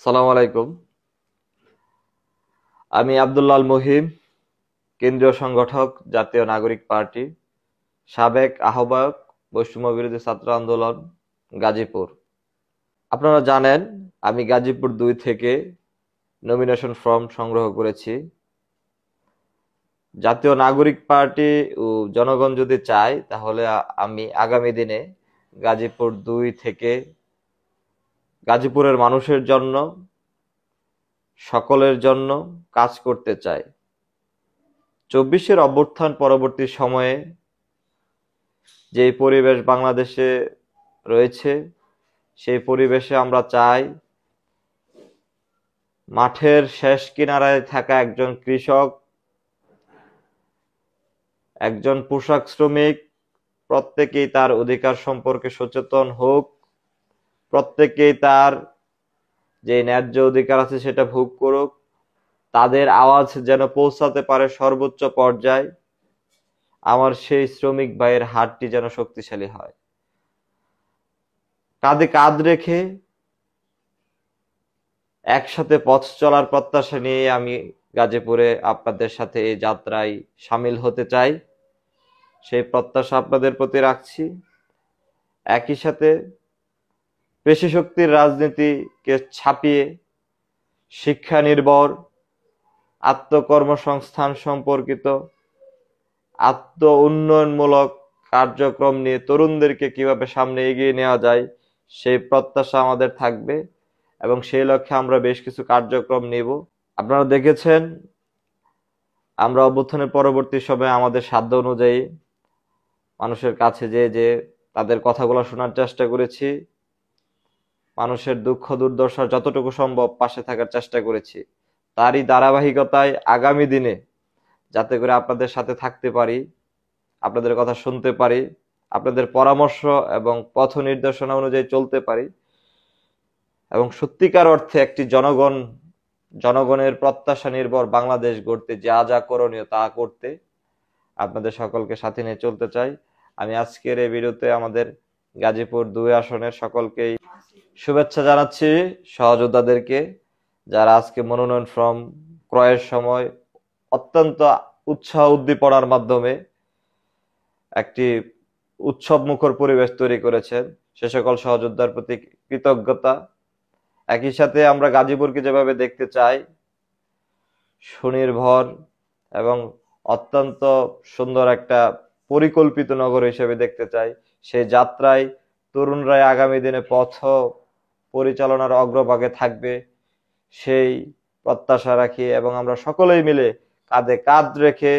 সালাম আলাইকুম। আমি আব্দুল্লাহ মহিম, কেন্দ্রীয় সংগঠক, জাতীয় নাগরিক পার্টি, সাবেক আহ্বায়ক, বৈষম্য বিরোধী ছাত্র আন্দোলন, গাজীপুর। আপনারা জানেন আমি গাজীপুর 2 থেকে নমিনেশন ফর্ম সংগ্রহ করেছি। জাতীয় নাগরিক পার্টি ও জনগণ যদি চায় তাহলে আমি আগামী দিনে গাজীপুর 2 থেকে গাজীপুরের মানুষের জন্য, সকলের জন্য কাজ করতে চাই। 24-এর অভ্যুত্থান পরবর্তী সময়ে যে পরিবেশ বাংলাদেশে রয়েছে, সেই পরিবেশে আমরা চাই মাঠের শেষ কিনারায় থাকা একজন কৃষক, একজন পোশাক শ্রমিক, প্রত্যেকেই তার অধিকার সম্পর্কে সচেতন হোক, প্রত্যেকেই তার যে ন্যায্য অধিকার আছে সেটা ভোগ করুক, তাদের আওয়াজ যেন পৌঁছাতে পারে সর্বোচ্চ পর্যায়ে। আমার সেই শ্রমিক ভাইয়ের হাতটি যেন শক্তিশালী হয়। কাঁধে কাঁধ রেখে একসাথে পথ চলার প্রত্যাশা নিয়ে আমি গাজীপুরে আপনাদের সাথে এই যাত্রায় সামিল হতে চাই। সেই প্রত্যাশা আপনাদের প্রতি রাখছি। একই সাথে পেশিশক্তির রাজনীতিকে ছাপিয়ে শিক্ষা নির্ভর, আত্মকর্মসংস্থান সম্পর্কিত, আত্ম উন্নয়নমূলক কার্যক্রম নিয়ে তরুণদেরকে কিভাবে সামনে এগিয়ে নেওয়া যায় সেই প্রত্যাশা আমাদের থাকবে এবং সেই লক্ষ্যে আমরা বেশ কিছু কার্যক্রম নিব। আপনারা দেখেছেন আমরা অভ্যুত্থানের পরবর্তী সময়ে আমাদের সাধ্য অনুযায়ী মানুষের কাছে যে তাদের কথাগুলো শোনার চেষ্টা করেছি, মানুষের দুঃখ দুর্দশার যতটুকু সম্ভব পাশে থাকার চেষ্টা করেছি। তারই ধারাবাহিকতায় আগামী দিনে যাতে করে আপনাদের সাথে থাকতে পারি, আপনাদের কথা শুনতে পারি, আপনাদের পরামর্শ এবং পথ নির্দেশনা অনুযায়ী চলতে পারি এবং সত্যিকার অর্থে একটি জনগণের প্রত্যাশা নির্ভর বাংলাদেশ গড়তে যা যা করণীয় তা করতে আপনাদের সকলকে সাথে নিয়ে চলতে চাই। আমি আজকের এই ভিডিওতে আমাদের গাজীপুর 2 আসনের সকলকেই শুভেচ্ছা জানাচ্ছি, সহযোদ্ধাদেরকে যারা আজকে মনোনয়ন ফর্ম ক্রয়ের সময় অত্যন্ত উৎসাহ উদ্দীপনার মাধ্যমে একটি উৎসব মুখর পরিবেশ তৈরি করেছেন। সে সকল সহযোদ্ধার প্রতি কৃতজ্ঞতা। একই সাথে আমরা গাজীপুরকে যেভাবে দেখতে চাই সুনির্ভর এবং অত্যন্ত সুন্দর একটা পরিকল্পিত নগর হিসেবে দেখতে চাই, সেই যাত্রায় তরুণরাই আগামী দিনে পথ পরিচালনার অগ্রভাগে থাকবে সেই প্রত্যাশা রাখি এবং আমরা সকলেই মিলে কাঁধে কাঁধ রেখে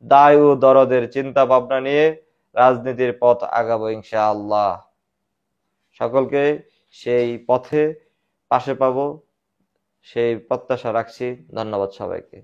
দায় ও দরদের চিন্তা ভাবনা নিয়ে রাজনীতির পথ আগাবো ইনশাআল্লাহ। সকলকে সেই পথে পাশে পাবো সেই প্রত্যাশা রাখছি। ধন্যবাদ সবাইকে।